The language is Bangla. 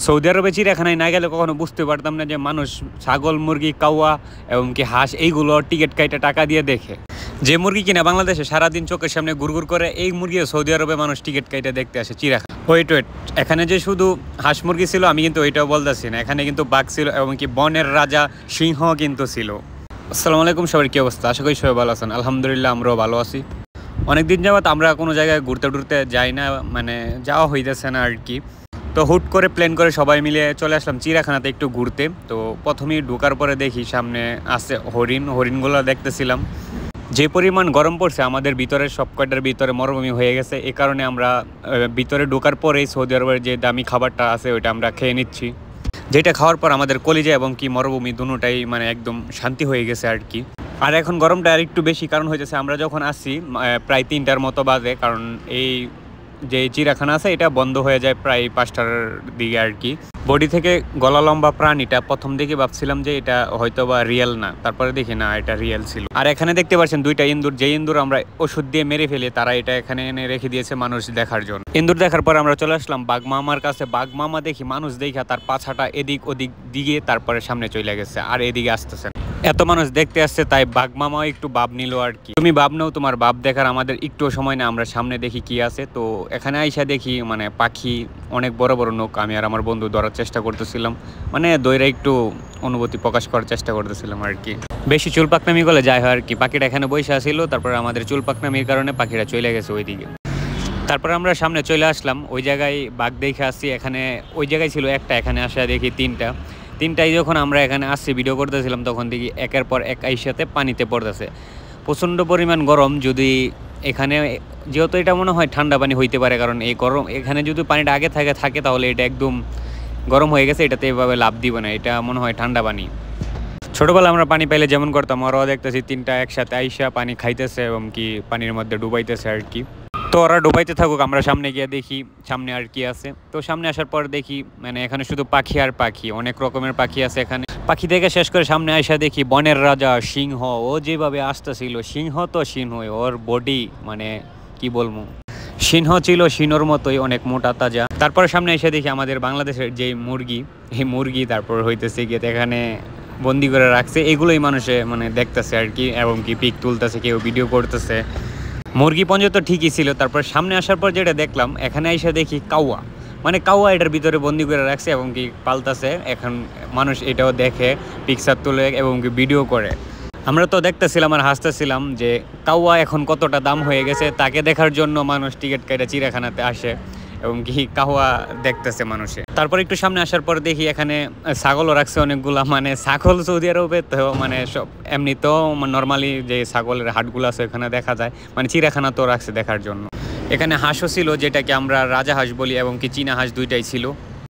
সৌদি আরবে চিড়িয়াখানায় না গেলে কখনো বুঝতে পারতাম না যে মানুষ ছাগল, মুরগি, কাউয়া এবং কি হাঁস এইগুলো টিকিট কাইটা টাকা দিয়ে দেখে। যে মুরগি কিনা বাংলাদেশে সারাদিন চোখের সামনে গুড়গুড় করে, এই মুরগি সৌদি আরবে মানুষ টিকিট কাইটা দেখতে আসে চিড়িয়াখানা। ওয়েট, এখানে যে শুধু হাঁস মুরগি ছিল আমি কিন্তু ওইটাও বলতেছি না, এখানে কিন্তু বাঘ ছিল এবং কি বনের রাজা সিংহ কিন্তু ছিল। আসসালামু আলাইকুম, সবার কি অবস্থা? আশা করি সবাই ভালো আছেন। আলহামদুলিল্লাহ আমরাও ভালো আছি। অনেকদিন যাবত আমরা কোনো জায়গায় ঘুরতে টুরতে যাই না, মানে যাওয়া হইতেছে না আর কি। তো হুট করে প্ল্যান করে সবাই মিলে চলে আসলাম চিড়িয়াখানাতে একটু ঘুরতে। তো প্রথমেই ঢোকার পরে দেখি সামনে আছে হরিণগুলো দেখতেছিলাম। যে পরিমাণ গরম পড়ছে আমাদের ভিতরে সব কয়টার ভিতরে মরুভূমি হয়ে গেছে, এ কারণে আমরা ভিতরে ঢোকার পরেই সৌদি আরবের যে দামি খাবারটা আছে ওইটা আমরা খেয়ে নিচ্ছি, যেটা খাওয়ার পর আমাদের কলিজা এবং কি মরুভূমি দুটোটাই মানে একদম শান্তি হয়ে গেছে আর কি। আর এখন গরমটা আর একটু বেশি, কারণ হয়েছে আমরা যখন আসছি প্রায় 3টার মতো বাজে, কারণ এই যে চিড়িয়াখানা আছে এটা বন্ধ হয়ে যায় প্রায় 5টার দিকে আর কি। বডি থেকে গলা লম্বা প্রাণীটা প্রথম দিকে ভাবছিলাম যে এটা হয়তো বা রিয়েল না, তারপরে দেখি না এটা রিয়েল ছিল। আর এখানে দেখতে পাচ্ছেন 2টা ইন্দুর, যে ইন্দুর আমরা ওষুধ দিয়ে মেরে ফেলি তারা এটা এখানে এনে রেখে দিয়েছে মানুষ দেখার জন্য। ইন্দুর দেখার পর আমরা চলে আসলাম বাঘ মামার কাছে। বাঘ মামা দেখি মানুষ দেখা তার পাছাটা এদিক ওদিক দিকে তারপরে সামনে চলে গেছে আর এদিকে আসতেছে। এত মানুষ দেখতে আসছে তাই বাঘ মামাও একটু ভাব নিল আর কি। তুমি ভাব নাও, তোমার ভাব দেখার আমাদের একটু সময় না, আমরা সামনে দেখি কি আছে। তো এখানে আইসা দেখি মানে পাখি, অনেক বড় বড় নৌক। আমি আর আমার বন্ধু ধরার চেষ্টা করতেছিলাম, মানে দইরা একটু অনুভূতি প্রকাশ করার চেষ্টা করতেছিলাম আর কি। বেশি চুল পাকনামি করলে যাই হয় আর কি। পাখিটা এখানে বসে আসছিল, তারপর আমাদের চুল পাকনামির কারণে পাখিটা চলে গেছে ওইদিকে। তারপর আমরা সামনে চলে আসলাম, ওই জায়গায় বাঘ দেখে আসছি। এখানে ওই জায়গায় ছিল একটা, এখানে আসা দেখি তিনটাই। যখন আমরা এখানে আসছি ভিডিও করতেছিলাম তখন দেখি একের পর এক আইসাতে পানিতে পড়তেছে। প্রচণ্ড পরিমাণ গরম। যদি এখানে যেহেতু এটা মনে হয় ঠান্ডা পানি হইতে পারে, কারণ এই গরম এখানে যদি পানিটা আগে থাকে তাহলে এটা একদম গরম হয়ে গেছে, এটাতে এভাবে লাভ দিবে না, এটা মনে হয় ঠান্ডা পানি। ছোটোবেলা আমরা পানি পাইলে যেমন করতাম, ওরাও দেখতেছি 3টা একসাথে আইসা পানি খাইতেছে এবং কি পানির মধ্যে ডুবাইতেছে আর কি। তো ওরা ডুবাইতে থাকুক, আমরা সামনে গিয়ে দেখি সামনে আর কি আছে। তো সামনে আসার পর দেখি মানে এখানে শুধু পাখি আর পাখি, অনেক রকমের পাখি আছে এখানে। পাখি দেখে শেষ করে সামনে আসা দেখি বনের রাজা সিংহ। ও যেভাবে আসতেছিল, সিংহ তো সিংহ, ওর বডি মানে কি বলবো, সিংহ ছিল, সিংহর মতোই অনেক মোটা তাজা। তারপরে সামনে এসে দেখি আমাদের বাংলাদেশের যে মুরগি, এই মুরগি তারপর হইতেছে গিয়ে এখানে বন্দি করে রাখছে। এগুলোই মানুষে মানে দেখতেছে আর কি, এবং কি পিক তুলতেছে, কেউ ভিডিও করতেছে। মুরগি পঞ্জে তো ঠিকই ছিল। তারপর সামনে আসার পর যেটা দেখলাম, এখানে এসে দেখি কাউয়া, মানে কাউয়া এটার ভিতরে বন্দি করে রাখছে এবং কি পালতাছে। এখন মানুষ এটাও দেখে, পিকচার তুলে এবং কি ভিডিও করে। আমরা তো দেখতেছিলাম আর হাসতেছিলাম যে কাউয়া এখন কতটা দাম হয়ে গেছে, তাকে দেখার জন্য মানুষ টিকিট কেটে চিড়িয়াখানাতে আসে এবং কি কাউয়া দেখতেছে মানুষে। তারপর একটু সামনে আসার পর দেখি এখানে ছাগলও রাখছে অনেকগুলা। মানে ছাগল সৌদি আরবে তো মানে সব এমনিতেও নর্মালি যে ছাগলের হাটগুলো আছে এখানে দেখা যায়, মানে চিড়িয়াখানা তো রাখছে দেখার জন্য। এখানে হাঁসও ছিল, যেটাকে আমরা রাজা হাঁস বলি এবং কি চীনা হাঁস, 2টাই ছিল।